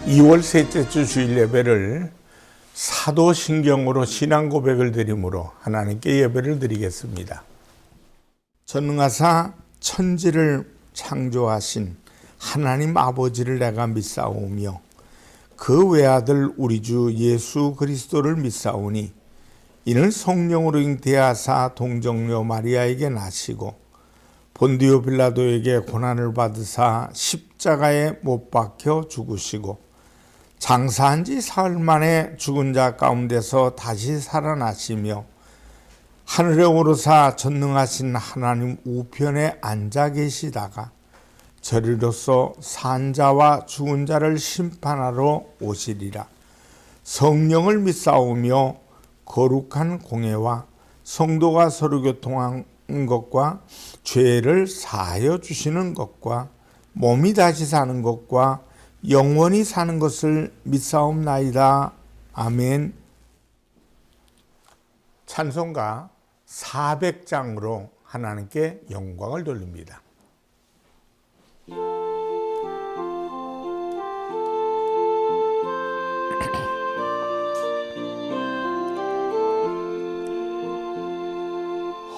2월 셋째 주 주일 예배를 사도신경으로 신앙 고백을 드림으로 하나님께 예배를 드리겠습니다. 전능하사 천지를 창조하신 하나님 아버지를 내가 믿사오며 그 외아들 우리 주 예수 그리스도를 믿사오니 이는 성령으로 잉태하사 동정녀 마리아에게 나시고 본디오 빌라도에게 고난을 받으사 십자가에 못 박혀 죽으시고 장사한 지 사흘 만에 죽은 자 가운데서 다시 살아나시며 하늘에 오르사 전능하신 하나님 우편에 앉아 계시다가 저리로서 산 자와 죽은 자를 심판하러 오시리라. 성령을 믿사오며 거룩한 공예와 성도가 서로 교통한 것과 죄를 사하여 주시는 것과 몸이 다시 사는 것과 영원히 사는 것을 믿사옵나이다. 아멘. 찬송가 400장으로 하나님께 영광을 돌립니다.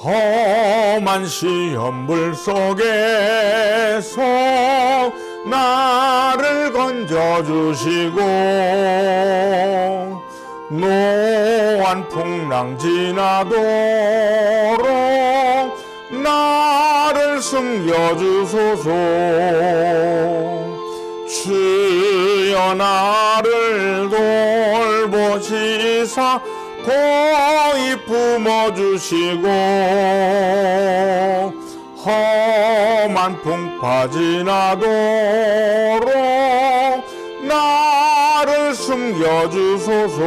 험한 시험불 속에서 나를 건져주시고 노한 풍랑 지나도록 나를 숨겨주소서. 주여 나를 돌보시사 고이 품어주시고 험한 풍파 지나도록 나를 숨겨주소서.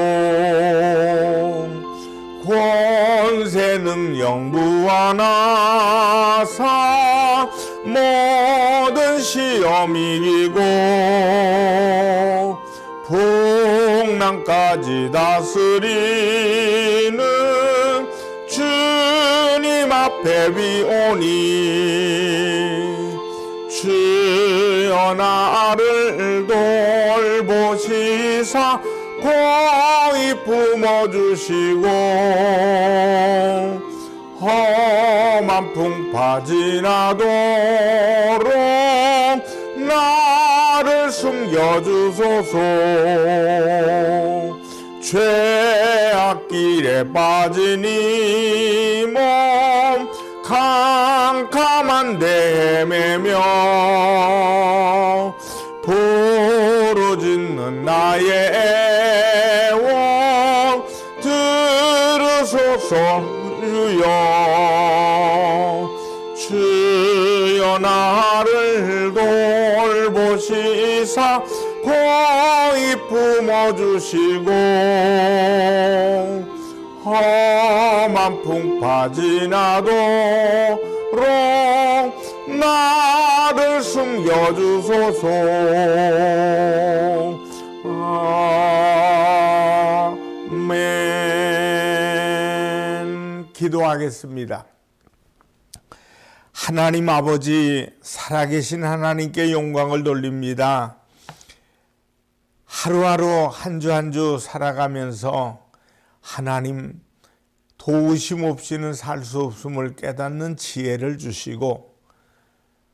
권세 능력 무한하사 모든 시험 이기고 풍랑까지 다스리는 주님 앞에 비오니 주여 나를 돌보시사 고이 품어주시고 험한 풍파 지나도록 나를 숨겨주소서. 죄악길에 빠진 이 몸 캄캄한데 헤매며 부르짖는 나의 애원 들으소서. 주여 나를 돌보시사 고이 품어주시고 험한 풍파 지나도록 나를 숨겨주소서. 아멘. 기도하겠습니다. 하나님 아버지, 살아계신 하나님께 영광을 돌립니다. 하루하루 한 주 한 주 살아가면서 하나님 도우심 없이는 살 수 없음을 깨닫는 지혜를 주시고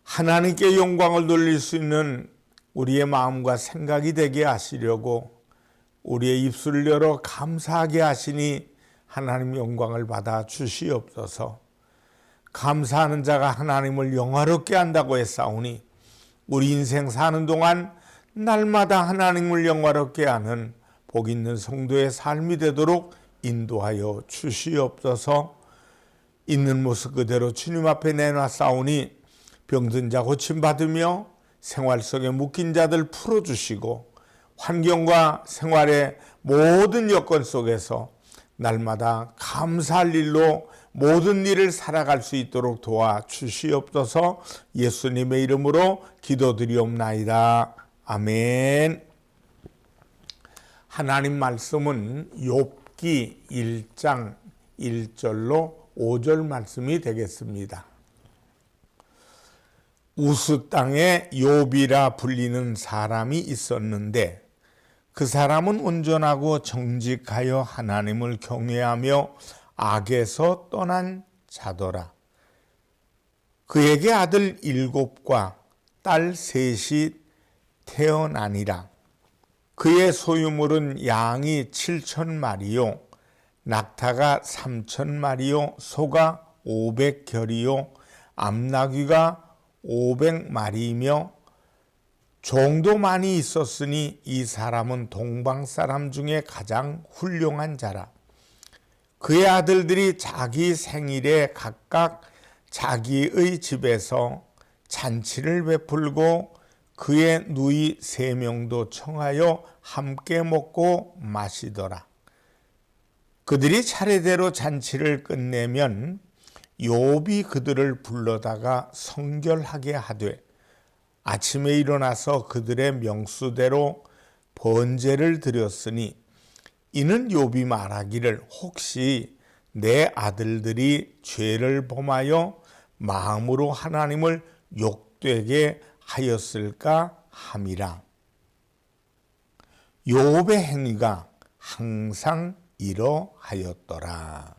하나님께 영광을 돌릴 수 있는 우리의 마음과 생각이 되게 하시려고 우리의 입술을 열어 감사하게 하시니 하나님 영광을 받아 주시옵소서. 감사하는 자가 하나님을 영화롭게 한다고 했사오니 우리 인생 사는 동안 날마다 하나님을 영화롭게 하는 복 있는 성도의 삶이 되도록 인도하여 주시옵소서. 있는 모습 그대로 주님 앞에 내놨사오니 병든 자 고침받으며 생활 속에 묶인 자들 풀어주시고 환경과 생활의 모든 여건 속에서 날마다 감사할 일로 모든 일을 살아갈 수 있도록 도와주시옵소서. 예수님의 이름으로 기도드리옵나이다. 아멘. 하나님 말씀은 욥기 1장 1절로 5절 말씀이 되겠습니다. 우스 땅에 욥이라 불리는 사람이 있었는데 그 사람은 온전하고 정직하여 하나님을 경외하며 악에서 떠난 자더라. 그에게 아들 7과 딸 3이 태어나니라. 그의 소유물은 양이 7,000마리요, 낙타가 3,000마리요, 소가 500결이요, 암나귀가 500마리이며 종도 많이 있었으니 이 사람은 동방 사람 중에 가장 훌륭한 자라. 그의 아들들이 자기 생일에 각각 자기의 집에서 잔치를 베풀고 그의 누이 3명도 청하여 함께 먹고 마시더라. 그들이 차례대로 잔치를 끝내면 욥이 그들을 불러다가 성결하게 하되 아침에 일어나서 그들의 명수대로 번제를 드렸으니 이는 욥이 말하기를 혹시 내 아들들이 죄를 범하여 마음으로 하나님을 욕되게 하였을까 함이라. 욥의 행위가 항상 이러하였더라.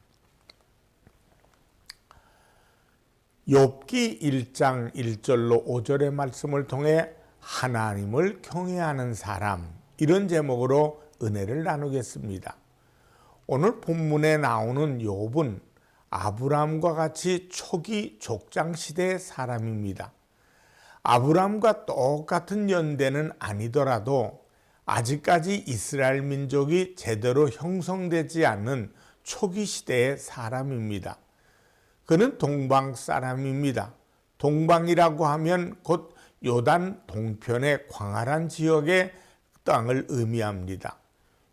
욥기 1장 1절로 5절의 말씀을 통해 하나님을 경외하는 사람, 이런 제목으로 은혜를 나누겠습니다. 오늘 본문에 나오는 욥은 아브라함과 같이 초기 족장시대의 사람입니다. 아브라함과 똑같은 연대는 아니더라도 아직까지 이스라엘 민족이 제대로 형성되지 않는 초기 시대의 사람입니다. 그는 동방 사람입니다. 동방이라고 하면 곧 요단 동편의 광활한 지역의 땅을 의미합니다.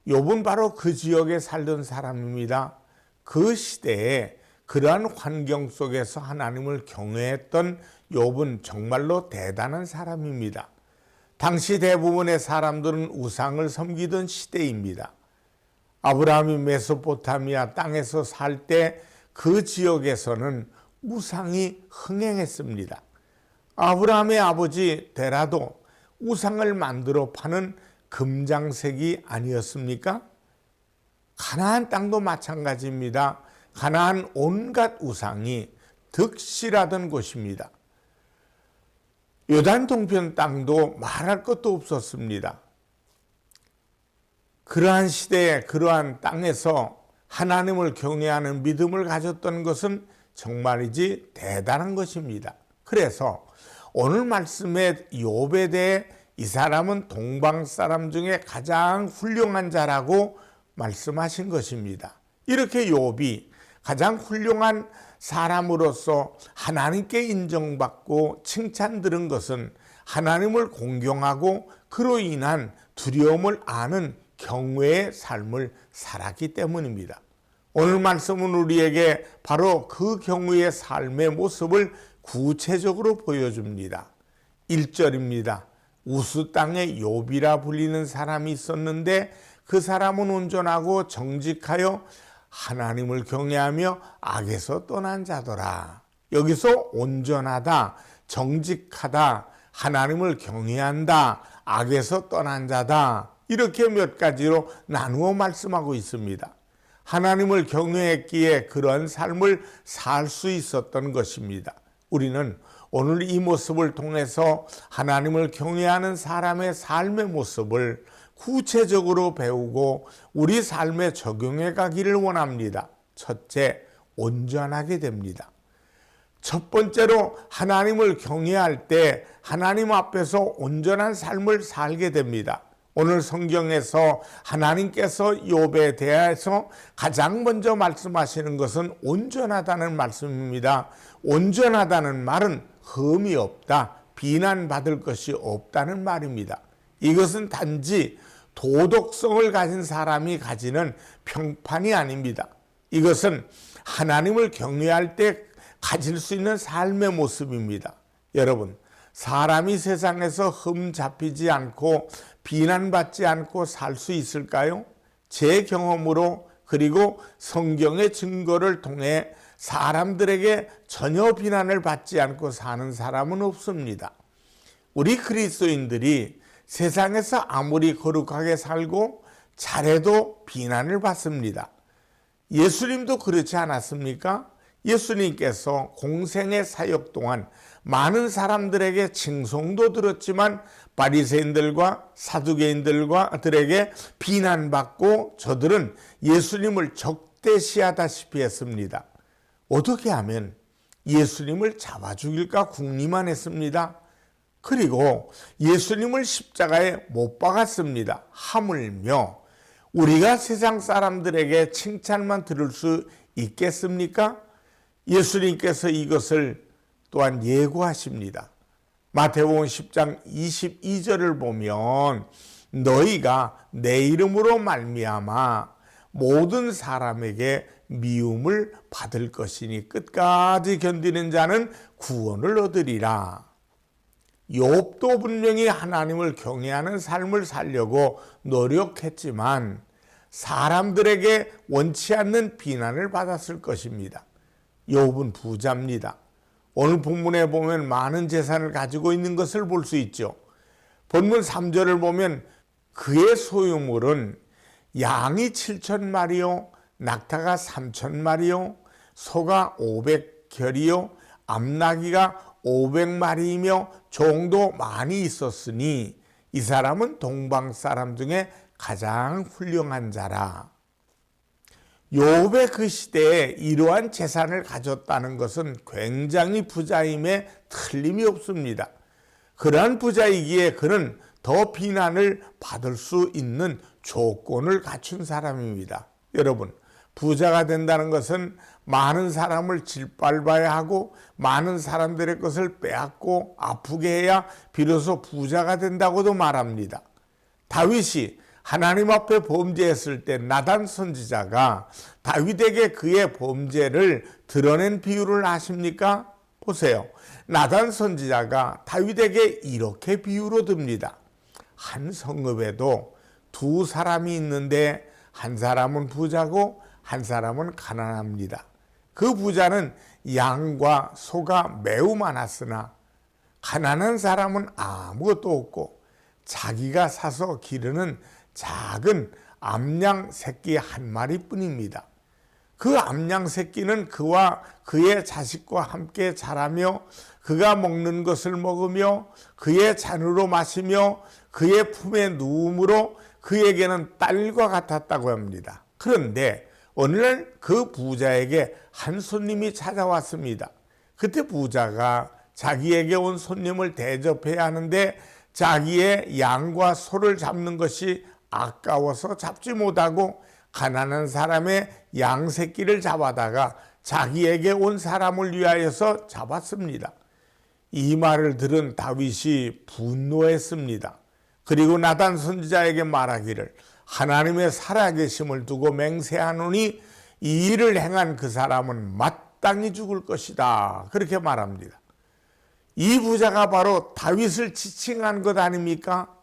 욥은 바로 그 지역에 살던 사람입니다. 그 시대에 그러한 환경 속에서 하나님을 경외했던 욥은 정말로 대단한 사람입니다. 당시 대부분의 사람들은 우상을 섬기던 시대입니다. 아브라함이 메소포타미아 땅에서 살 때 그 지역에서는 우상이 흥행했습니다. 아브라함의 아버지 데라도 우상을 만들어 파는 금장색이 아니었습니까? 가나안 땅도 마찬가지입니다. 가나안 온갖 우상이 득실하던 곳입니다. 요단 동편 땅도 말할 것도 없었습니다. 그러한 시대에 그러한 땅에서 하나님을 경외하는 믿음을 가졌던 것은 정말이지 대단한 것입니다. 그래서 오늘 말씀의 욥에 대해 이 사람은 동방 사람 중에 가장 훌륭한 자라고 말씀하신 것입니다. 이렇게 욥이 가장 훌륭한 사람으로서 하나님께 인정받고 칭찬 들은 것은 하나님을 공경하고 그로 인한 두려움을 아는 경외의 삶을 살았기 때문입니다. 오늘 말씀은 우리에게 바로 그 경외의 삶의 모습을 구체적으로 보여줍니다. 1절입니다. 우스 땅에 욥이라 불리는 사람이 있었는데 그 사람은 온전하고 정직하여 하나님을 경외하며 악에서 떠난 자더라. 여기서 온전하다, 정직하다, 하나님을 경외한다, 악에서 떠난 자다, 이렇게 몇 가지로 나누어 말씀하고 있습니다. 하나님을 경외했기에 그런 삶을 살 수 있었던 것입니다. 우리는 오늘 이 모습을 통해서 하나님을 경외하는 사람의 삶의 모습을 구체적으로 배우고 우리 삶에 적용해 가기를 원합니다. 첫째, 온전하게 됩니다. 첫 번째로 하나님을 경외할 때 하나님 앞에서 온전한 삶을 살게 됩니다. 오늘 성경에서 하나님께서 욥에 대해서 가장 먼저 말씀하시는 것은 온전하다는 말씀입니다. 온전하다는 말은 흠이 없다, 비난받을 것이 없다는 말입니다. 이것은 단지 도덕성을 가진 사람이 가지는 평판이 아닙니다. 이것은 하나님을 경외할 때 가질 수 있는 삶의 모습입니다. 여러분, 사람이 세상에서 흠 잡히지 않고 비난받지 않고 살 수 있을까요? 제 경험으로 그리고 성경의 증거를 통해 사람들에게 전혀 비난을 받지 않고 사는 사람은 없습니다. 우리 그리스도인들이 세상에서 아무리 거룩하게 살고 잘해도 비난을 받습니다. 예수님도 그렇지 않았습니까? 예수님께서 공생의 사역 동안 많은 사람들에게 칭송도 들었지만 바리새인들과 사두개인들에게 비난받고 저들은 예수님을 적대시하다시피 했습니다. 어떻게 하면 예수님을 잡아 죽일까 궁리만 했습니다. 그리고 예수님을 십자가에 못 박았습니다. 하물며 우리가 세상 사람들에게 칭찬만 들을 수 있겠습니까? 예수님께서 이것을 또한 예고하십니다. 마태복음 10장 22절을 보면 너희가 내 이름으로 말미암아 모든 사람에게 미움을 받을 것이니 끝까지 견디는 자는 구원을 얻으리라. 욥도 분명히 하나님을 경외하는 삶을 살려고 노력했지만 사람들에게 원치 않는 비난을 받았을 것입니다. 욥은 부자입니다. 오늘 본문에 보면 많은 재산을 가지고 있는 것을 볼 수 있죠. 본문 3절을 보면 그의 소유물은 양이 7,000마리요, 낙타가 3,000마리요, 소가 500결이요, 암나귀가 500마리이며 종도 많이 있었으니 이 사람은 동방 사람 중에 가장 훌륭한 자라. 욥의 그 시대에 이러한 재산을 가졌다는 것은 굉장히 부자임에 틀림이 없습니다. 그러한 부자이기에 그는 더 비난을 받을 수 있는 조건을 갖춘 사람입니다. 여러분, 부자가 된다는 것은 많은 사람을 짓밟아야 하고 많은 사람들의 것을 빼앗고 아프게 해야 비로소 부자가 된다고도 말합니다. 다윗이 하나님 앞에 범죄했을 때 나단 선지자가 다윗에게 그의 범죄를 드러낸 비유를 아십니까? 보세요. 나단 선지자가 다윗에게 이렇게 비유로 듭니다. 한 성읍에도 두 사람이 있는데 한 사람은 부자고 한 사람은 가난합니다. 그 부자는 양과 소가 매우 많았으나 가난한 사람은 아무것도 없고 자기가 사서 기르는 작은 암양 새끼 한 마리뿐입니다. 그 암양 새끼는 그와 그의 자식과 함께 자라며 그가 먹는 것을 먹으며 그의 잔으로 마시며 그의 품에 누움으로 그에게는 딸과 같았다고 합니다. 그런데 어느 날 그 부자에게 한 손님이 찾아왔습니다. 그때 부자가 자기에게 온 손님을 대접해야 하는데 자기의 양과 소를 잡는 것이 아까워서 잡지 못하고 가난한 사람의 양 새끼를 잡아다가 자기에게 온 사람을 위하여서 잡았습니다. 이 말을 들은 다윗이 분노했습니다. 그리고 나단 선지자에게 말하기를 하나님의 살아계심을 두고 맹세하노니 이 일을 행한 그 사람은 마땅히 죽을 것이다. 그렇게 말합니다. 이 부자가 바로 다윗을 지칭한 것 아닙니까?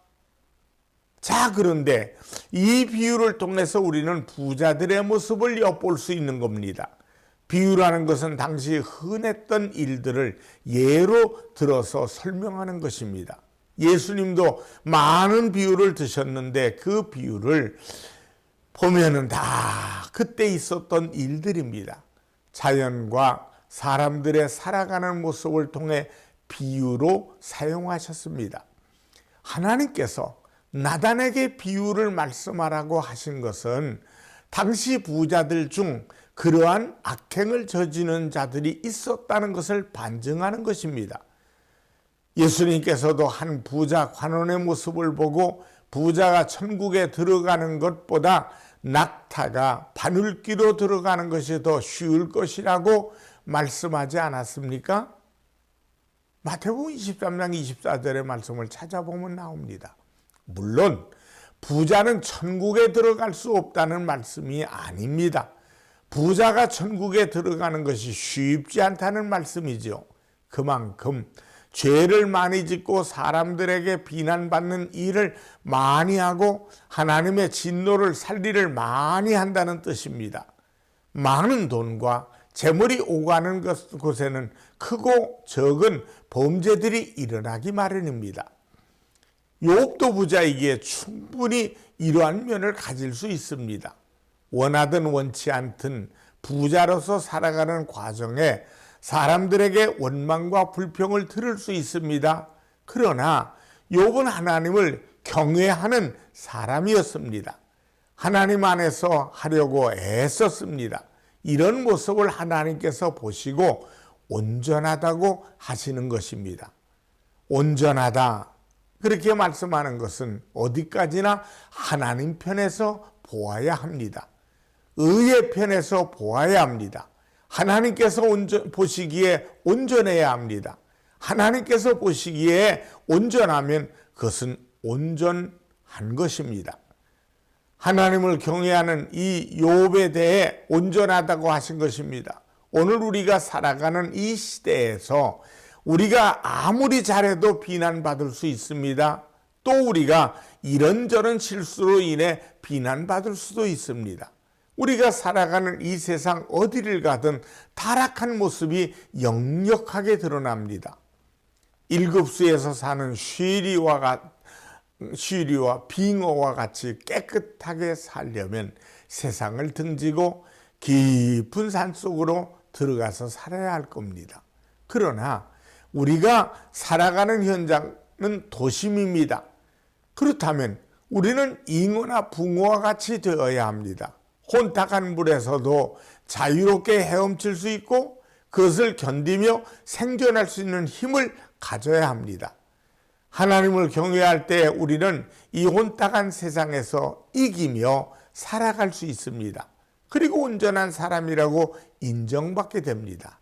자, 그런데 이 비유를 통해서 우리는 부자들의 모습을 엿볼 수 있는 겁니다. 비유라는 것은 당시 흔했던 일들을 예로 들어서 설명하는 것입니다. 예수님도 많은 비유를 드셨는데 그 비유를 보면은 다 그때 있었던 일들입니다. 자연과 사람들의 살아가는 모습을 통해 비유로 사용하셨습니다. 하나님께서 나단에게 비유를 말씀하라고 하신 것은 당시 부자들 중 그러한 악행을 저지르는 자들이 있었다는 것을 반증하는 것입니다. 예수님께서도 한 부자 관원의 모습을 보고 부자가 천국에 들어가는 것보다 낙타가 바늘귀로 들어가는 것이 더 쉬울 것이라고 말씀하지 않았습니까? 마태복음 23장 24절의 말씀을 찾아보면 나옵니다. 물론 부자는 천국에 들어갈 수 없다는 말씀이 아닙니다. 부자가 천국에 들어가는 것이 쉽지 않다는 말씀이죠. 그만큼 죄를 많이 짓고 사람들에게 비난받는 일을 많이 하고 하나님의 진노를 살 일을 많이 한다는 뜻입니다. 많은 돈과 재물이 오가는 곳에는 크고 적은 범죄들이 일어나기 마련입니다. 욥도 부자이기에 충분히 이러한 면을 가질 수 있습니다. 원하든 원치 않든 부자로서 살아가는 과정에 사람들에게 원망과 불평을 들을 수 있습니다. 그러나 욥은 하나님을 경외하는 사람이었습니다. 하나님 안에서 하려고 애썼습니다. 이런 모습을 하나님께서 보시고 온전하다고 하시는 것입니다. 온전하다 그렇게 말씀하는 것은 어디까지나 하나님 편에서 보아야 합니다. 의의 편에서 보아야 합니다. 하나님께서 보시기에 온전해야 합니다. 하나님께서 보시기에 온전하면 그것은 온전한 것입니다. 하나님을 경외하는 이 욥에 대해 온전하다고 하신 것입니다. 오늘 우리가 살아가는 이 시대에서 우리가 아무리 잘해도 비난받을 수 있습니다. 또 우리가 이런저런 실수로 인해 비난받을 수도 있습니다. 우리가 살아가는 이 세상 어디를 가든 타락한 모습이 역력하게 드러납니다. 일급수에서 사는 쉬리와 빙어와 같이 깨끗하게 살려면 세상을 등지고 깊은 산속으로 들어가서 살아야 할 겁니다. 그러나 우리가 살아가는 현장은 도심입니다. 그렇다면 우리는 잉어나 붕어와 같이 되어야 합니다. 혼탁한 물에서도 자유롭게 헤엄칠 수 있고 그것을 견디며 생존할 수 있는 힘을 가져야 합니다. 하나님을 경외할 때 우리는 이 혼탁한 세상에서 이기며 살아갈 수 있습니다. 그리고 온전한 사람이라고 인정받게 됩니다.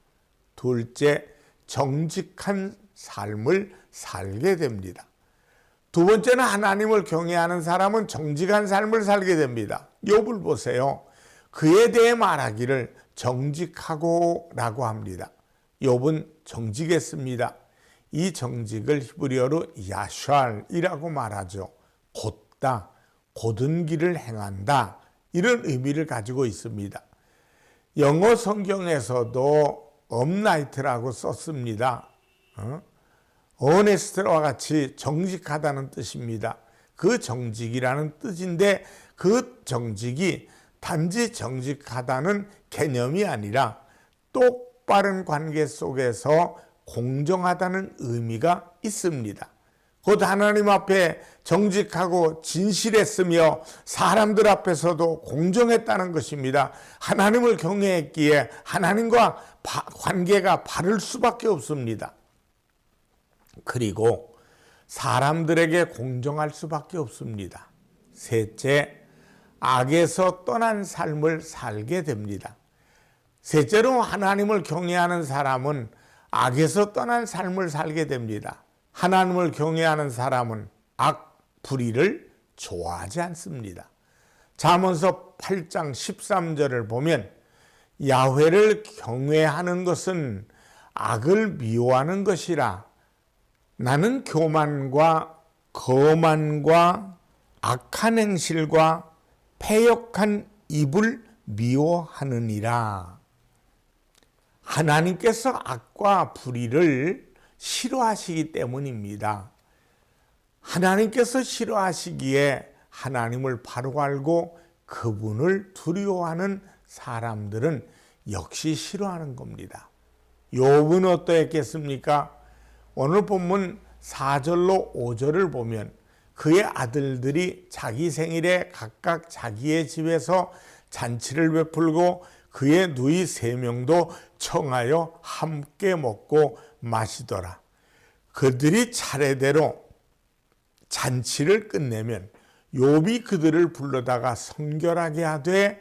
둘째, 정직한 삶을 살게 됩니다. 두 번째는 하나님을 경외하는 사람은 정직한 삶을 살게 됩니다. 욥을 보세요. 그에 대해 말하기를 정직하고 라고 합니다. 욥은 정직했습니다. 이 정직을 히브리어로 야샬이라고 말하죠. 곧다, 곧은 길을 행한다 이런 의미를 가지고 있습니다. 영어 성경에서도 업라이트라고 썼습니다. 어네스트와 같이 정직하다는 뜻입니다. 그 정직이라는 뜻인데 그 정직이 단지 정직하다는 개념이 아니라 똑바른 관계 속에서 공정하다는 의미가 있습니다. 곧 하나님 앞에 정직하고 진실했으며 사람들 앞에서도 공정했다는 것입니다. 하나님을 경외했기에 하나님과 관계가 바를 수밖에 없습니다. 그리고 사람들에게 공정할 수밖에 없습니다. 셋째, 악에서 떠난 삶을 살게 됩니다. 셋째로 하나님을 경외하는 사람은 악에서 떠난 삶을 살게 됩니다. 하나님을 경외하는 사람은 악, 불의를 좋아하지 않습니다. 잠언서 8장 13절을 보면 야훼를 경외하는 것은 악을 미워하는 것이라 나는 교만과 거만과 악한 행실과 패역한 입을 미워하느니라. 하나님께서 악과 불의를 싫어하시기 때문입니다. 하나님께서 싫어하시기에 하나님을 바로 알고 그분을 두려워하는 사람들은 역시 싫어하는 겁니다. 욥은 어떠했겠습니까? 오늘 본문 4절로 5절을 보면 그의 아들들이 자기 생일에 각각 자기의 집에서 잔치를 베풀고 그의 누이 3명도 청하여 함께 먹고 마시더라. 그들이 차례대로 잔치를 끝내면 욥이 그들을 불러다가 성결하게 하되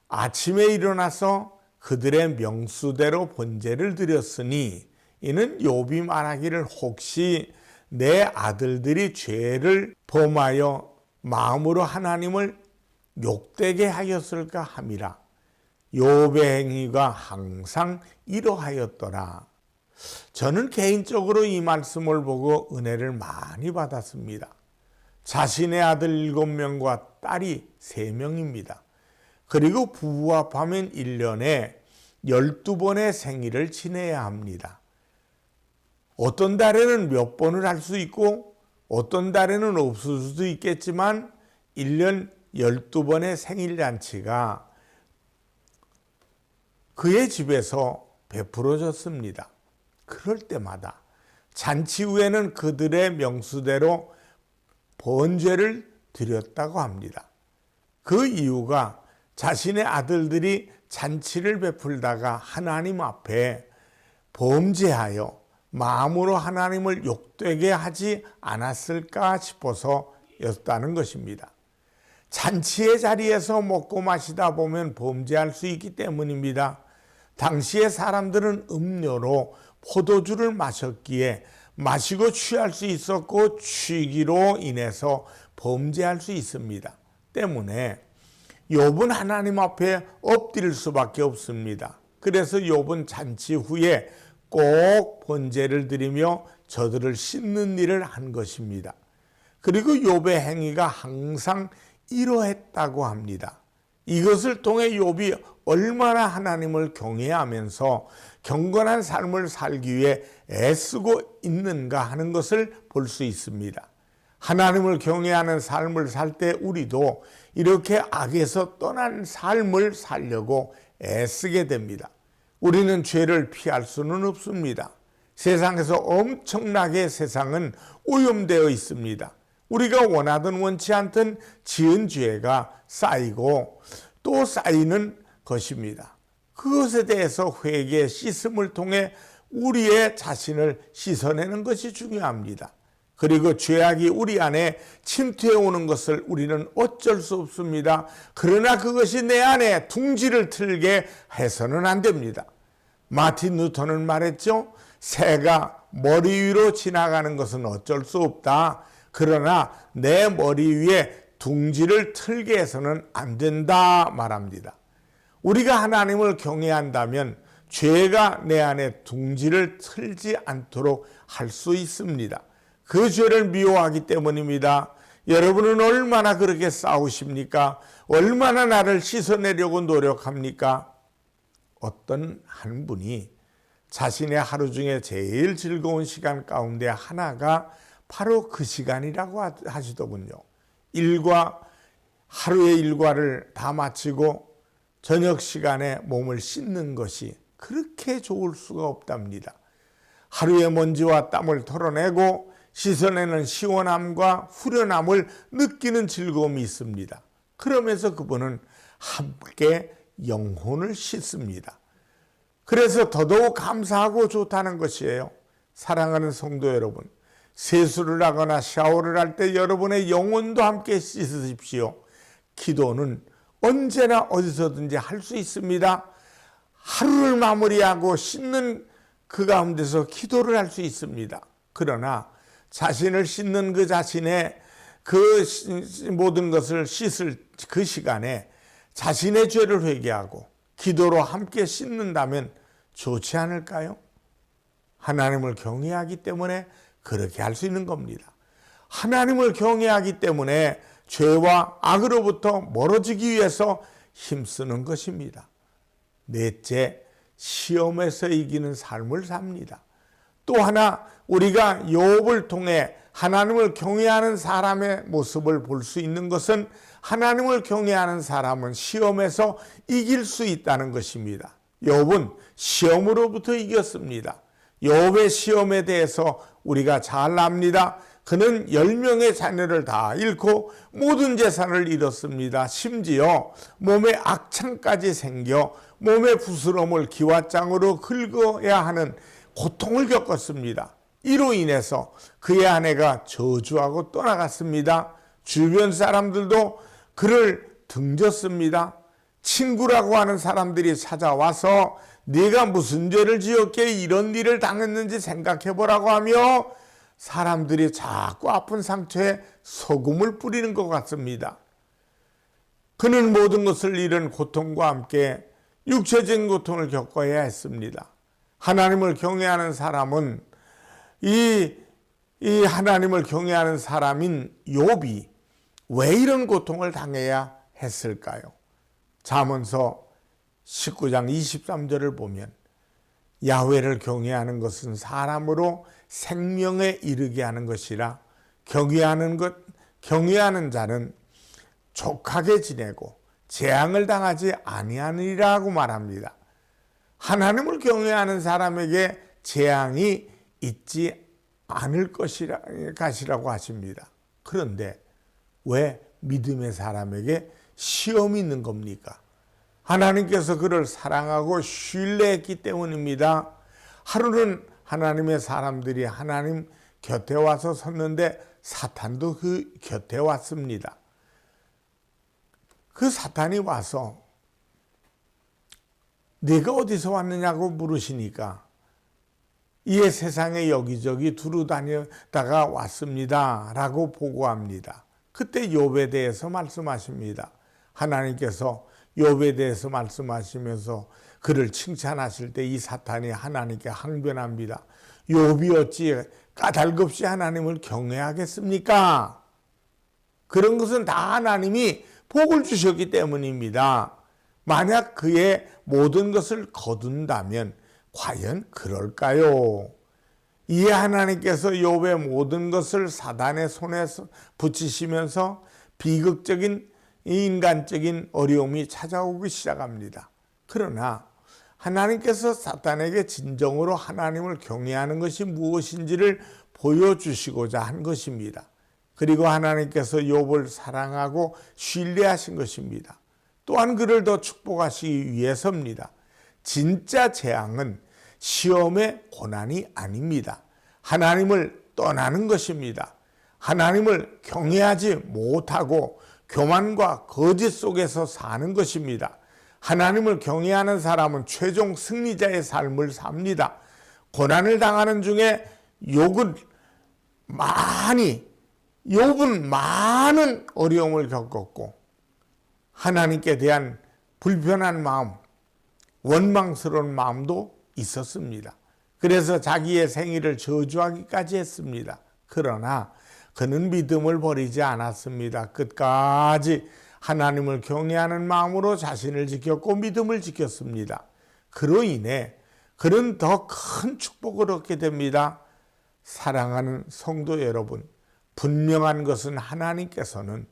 아침에 일어나서 그들의 명수대로 번제를 드렸으니 이는 욥이 말하기를 혹시 내 아들들이 죄를 범하여 마음으로 하나님을 욕되게 하였을까 함이라. 욥의 행위가 항상 이러하였더라. 저는 개인적으로 이 말씀을 보고 은혜를 많이 받았습니다. 자신의 아들 7명과 딸이 3명입니다. 그리고 부부와 합하면 1년에 12번의 생일을 지내야 합니다. 어떤 달에는 몇 번을 할 수 있고 어떤 달에는 없을 수도 있겠지만 1년 12번의 생일잔치가 그의 집에서 베풀어졌습니다. 그럴 때마다 잔치 후에는 그들의 명수대로 번제를 드렸다고 합니다. 그 이유가 자신의 아들들이 잔치를 베풀다가 하나님 앞에 범죄하여 마음으로 하나님을 욕되게 하지 않았을까 싶어서였다는 것입니다. 잔치의 자리에서 먹고 마시다 보면 범죄할 수 있기 때문입니다. 당시의 사람들은 음료로 포도주를 마셨기에 마시고 취할 수 있었고 취기로 인해서 범죄할 수 있습니다. 때문에 욥은 하나님 앞에 엎드릴 수밖에 없습니다. 그래서 욥은 잔치 후에 꼭 번제를 드리며 저들을 씻는 일을 한 것입니다. 그리고 욥의 행위가 항상 이러했다고 합니다. 이것을 통해 욥이 얼마나 하나님을 경외하면서 경건한 삶을 살기 위해 애쓰고 있는가 하는 것을 볼 수 있습니다. 하나님을 경외하는 삶을 살 때 우리도 이렇게 악에서 떠난 삶을 살려고 애쓰게 됩니다. 우리는 죄를 피할 수는 없습니다. 세상에서 엄청나게 세상은 오염되어 있습니다. 우리가 원하든 원치 않든 지은 죄가 쌓이고 또 쌓이는 것입니다. 그것에 대해서 회개, 씻음을 통해 우리의 자신을 씻어내는 것이 중요합니다. 그리고 죄악이 우리 안에 침투해 오는 것을 우리는 어쩔 수 없습니다. 그러나 그것이 내 안에 둥지를 틀게 해서는 안 됩니다. 마틴 루터는 말했죠. 새가 머리 위로 지나가는 것은 어쩔 수 없다. 그러나 내 머리 위에 둥지를 틀게 해서는 안 된다 말합니다. 우리가 하나님을 경외한다면 죄가 내 안에 둥지를 틀지 않도록 할 수 있습니다. 그 죄를 미워하기 때문입니다. 여러분은 얼마나 그렇게 싸우십니까? 얼마나 나를 씻어내려고 노력합니까? 어떤 한 분이 자신의 하루 중에 제일 즐거운 시간 가운데 하나가 바로 그 시간이라고 하시더군요. 하루의 일과를 다 마치고 저녁 시간에 몸을 씻는 것이 그렇게 좋을 수가 없답니다. 하루의 먼지와 땀을 털어내고 씻어내는 시원함과 후련함을 느끼는 즐거움이 있습니다. 그러면서 그분은 함께 영혼을 씻습니다. 그래서 더더욱 감사하고 좋다는 것이에요. 사랑하는 성도 여러분, 세수를 하거나 샤워를 할 때 여러분의 영혼도 함께 씻으십시오. 기도는 언제나 어디서든지 할 수 있습니다. 하루를 마무리하고 씻는 그 가운데서 기도를 할 수 있습니다. 그러나 자신을 씻는 그 자신의 그 모든 것을 씻을 그 시간에 자신의 죄를 회개하고 기도로 함께 씻는다면 좋지 않을까요? 하나님을 경외하기 때문에 그렇게 할 수 있는 겁니다. 하나님을 경외하기 때문에 죄와 악으로부터 멀어지기 위해서 힘쓰는 것입니다. 넷째, 시험에서 이기는 삶을 삽니다. 또 하나 우리가 욥을 통해 하나님을 경외하는 사람의 모습을 볼 수 있는 것은 하나님을 경외하는 사람은 시험에서 이길 수 있다는 것입니다. 욥은 시험으로부터 이겼습니다. 욥의 시험에 대해서 우리가 잘 압니다. 그는 10명의 자녀를 다 잃고 모든 재산을 잃었습니다. 심지어 몸에 악창까지 생겨 몸의 부스럼을 기왓장으로 긁어야 하는 고통을 겪었습니다. 이로 인해서 그의 아내가 저주하고 떠나갔습니다. 주변 사람들도 그를 등졌습니다. 친구라고 하는 사람들이 찾아와서 네가 무슨 죄를 지었기에 이런 일을 당했는지 생각해보라고 하며 사람들이 자꾸 아픈 상처에 소금을 뿌리는 것 같습니다. 그는 모든 것을 잃은 고통과 함께 육체적인 고통을 겪어야 했습니다. 하나님을 경외하는 사람은 이 하나님을 경외하는 사람인 욥이 왜 이런 고통을 당해야 했을까요? 잠언서 19장 23절을 보면 야훼를 경외하는 것은 사람으로 생명에 이르게 하는 것이라 경외하는 자는 족하게 지내고 재앙을 당하지 아니하느니라고 말합니다. 하나님을 경외하는 사람에게 재앙이 있지 않을 것이라고 하십니다. 그런데 왜 믿음의 사람에게 시험이 있는 겁니까? 하나님께서 그를 사랑하고 신뢰했기 때문입니다. 하루는 하나님의 사람들이 하나님 곁에 와서 섰는데 사탄도 그 곁에 왔습니다. 그 사탄이 와서 네가 어디서 왔느냐고 물으시니까 이에 세상에 여기저기 두루 다니다가 왔습니다 라고 보고합니다. 그때 욥에 대해서 말씀하십니다. 하나님께서 욥에 대해서 말씀하시면서 그를 칭찬하실 때 이 사탄이 하나님께 항변합니다. 욥이 어찌 까닭없이 하나님을 경외하겠습니까? 그런 것은 다 하나님이 복을 주셨기 때문입니다. 만약 그의 모든 것을 거둔다면 과연 그럴까요? 이에 하나님께서 욥의 모든 것을 사단의 손에 붙이시면서 비극적인 인간적인 어려움이 찾아오기 시작합니다. 그러나 하나님께서 사탄에게 진정으로 하나님을 경외하는 것이 무엇인지를 보여주시고자 한 것입니다. 그리고 하나님께서 욥을 사랑하고 신뢰하신 것입니다. 또한 그를 더 축복하시기 위해서입니다. 진짜 재앙은 시험의 고난이 아닙니다. 하나님을 떠나는 것입니다. 하나님을 경외하지 못하고 교만과 거짓 속에서 사는 것입니다. 하나님을 경외하는 사람은 최종 승리자의 삶을 삽니다. 고난을 당하는 중에 욥은 많은 어려움을 겪었고 하나님께 대한 불편한 마음, 원망스러운 마음도 있었습니다. 그래서 자기의 생일을 저주하기까지 했습니다. 그러나 그는 믿음을 버리지 않았습니다. 끝까지 하나님을 경외하는 마음으로 자신을 지켰고 믿음을 지켰습니다. 그로 인해 그는 더 큰 축복을 얻게 됩니다. 사랑하는 성도 여러분, 분명한 것은 하나님께서는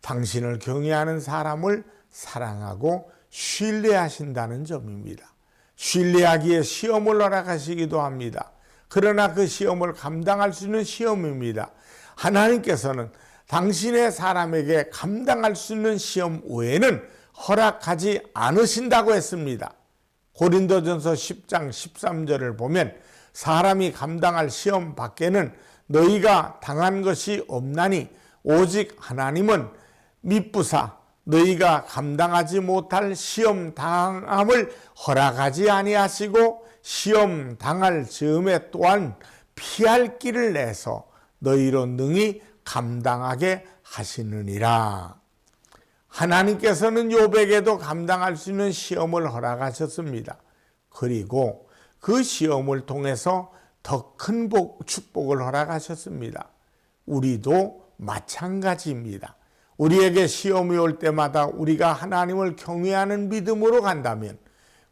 당신을 경외하는 사람을 사랑하고 신뢰하신다는 점입니다. 신뢰하기에 시험을 허락하시기도 합니다. 그러나 그 시험을 감당할 수 있는 시험입니다. 하나님께서는 당신의 사람에게 감당할 수 있는 시험 외에는 허락하지 않으신다고 했습니다. 고린도전서 10장 13절을 보면 사람이 감당할 시험 밖에는 너희가 당한 것이 없나니 오직 하나님은 미쁘사 너희가 감당하지 못할 시험 당함을 허락하지 아니하시고 시험 당할 즈음에 또한 피할 길을 내서 너희로 능히 감당하게 하시느니라. 하나님께서는 욥에게도 감당할 수 있는 시험을 허락하셨습니다. 그리고 그 시험을 통해서 더 큰 축복을 허락하셨습니다. 우리도 마찬가지입니다. 우리에게 시험이 올 때마다 우리가 하나님을 경외하는 믿음으로 간다면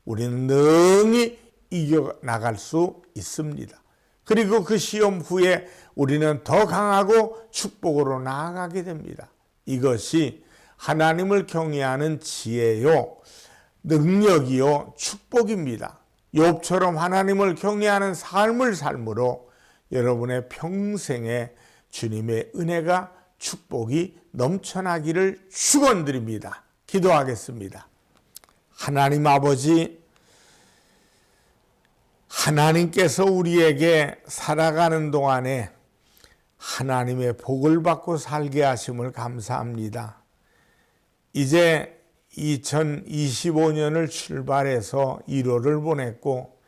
우리는 능히 이겨나갈 수 있습니다. 그리고 그 시험 후에 우리는 더 강하고 축복으로 나아가게 됩니다. 이것이 하나님을 경외하는 지혜요, 능력이요, 축복입니다. 욥처럼 하나님을 경외하는 삶을 삶으로 여러분의 평생에 주님의 은혜가 축복이 넘쳐나기를 축원드립니다. 기도하겠습니다. 하나님 아버지, 하나님께서 우리에게 살아가는 동안에 하나님의 복을 받고 살게 하심을 감사합니다. 이제 2025년을 출발해서 1월을 보냈고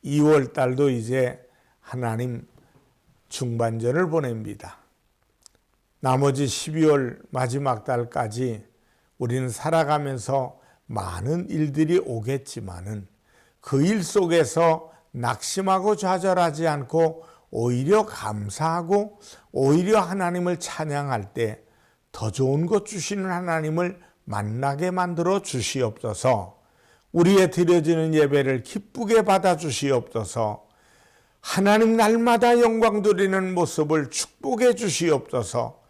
2월 달도 이제 하나님 중반전을 보냅니다. 나머지 12월 마지막 달까지 우리는 살아가면서 많은 일들이 오겠지만은 그 일 속에서 낙심하고 좌절하지 않고 오히려 감사하고 오히려 하나님을 찬양할 때 더 좋은 것 주시는 하나님을 만나게 만들어 주시옵소서. 우리의 드려지는 예배를 기쁘게 받아 주시옵소서. 하나님 날마다 영광 드리는 모습을 축복해 주시옵소서.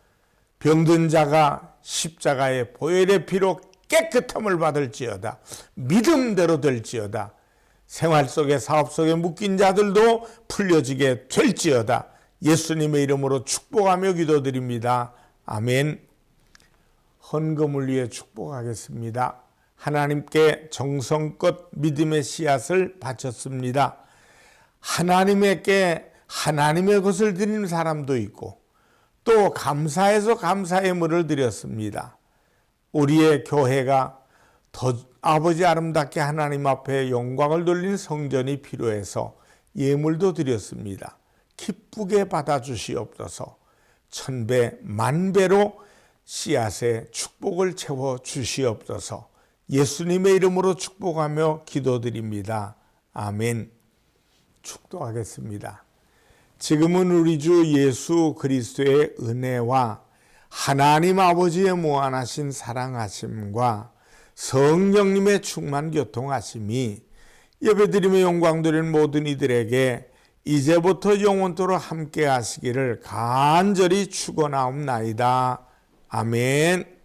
병든 자가 십자가의 보혈의 피로 깨끗함을 받을지어다. 믿음대로 될지어다. 생활 속에 사업 속에 묶인 자들도 풀려지게 될지어다. 예수님의 이름으로 축복하며 기도드립니다. 아멘. 헌금을 위해 축복하겠습니다. 하나님께 정성껏 믿음의 씨앗을 바쳤습니다. 하나님께 하나님의 것을 드리는 사람도 있고 또 감사해서 감사의 물을 드렸습니다. 우리의 교회가 더 아버지 아름답게 하나님 앞에 영광을 돌리는 성전이 필요해서 예물도 드렸습니다. 기쁘게 받아주시옵소서. 천배 만배로 씨앗의 축복을 채워 주시옵소서. 예수님의 이름으로 축복하며 기도드립니다. 아멘. 축도하겠습니다. 지금은 우리 주 예수 그리스도의 은혜와 하나님 아버지의 무한하신 사랑하심과 성령님의 충만 교통하심이 예배드리며 영광 드리는 모든 이들에게 이제부터 영원토록 함께 하시기를 간절히 축원하옵나이다. 아멘.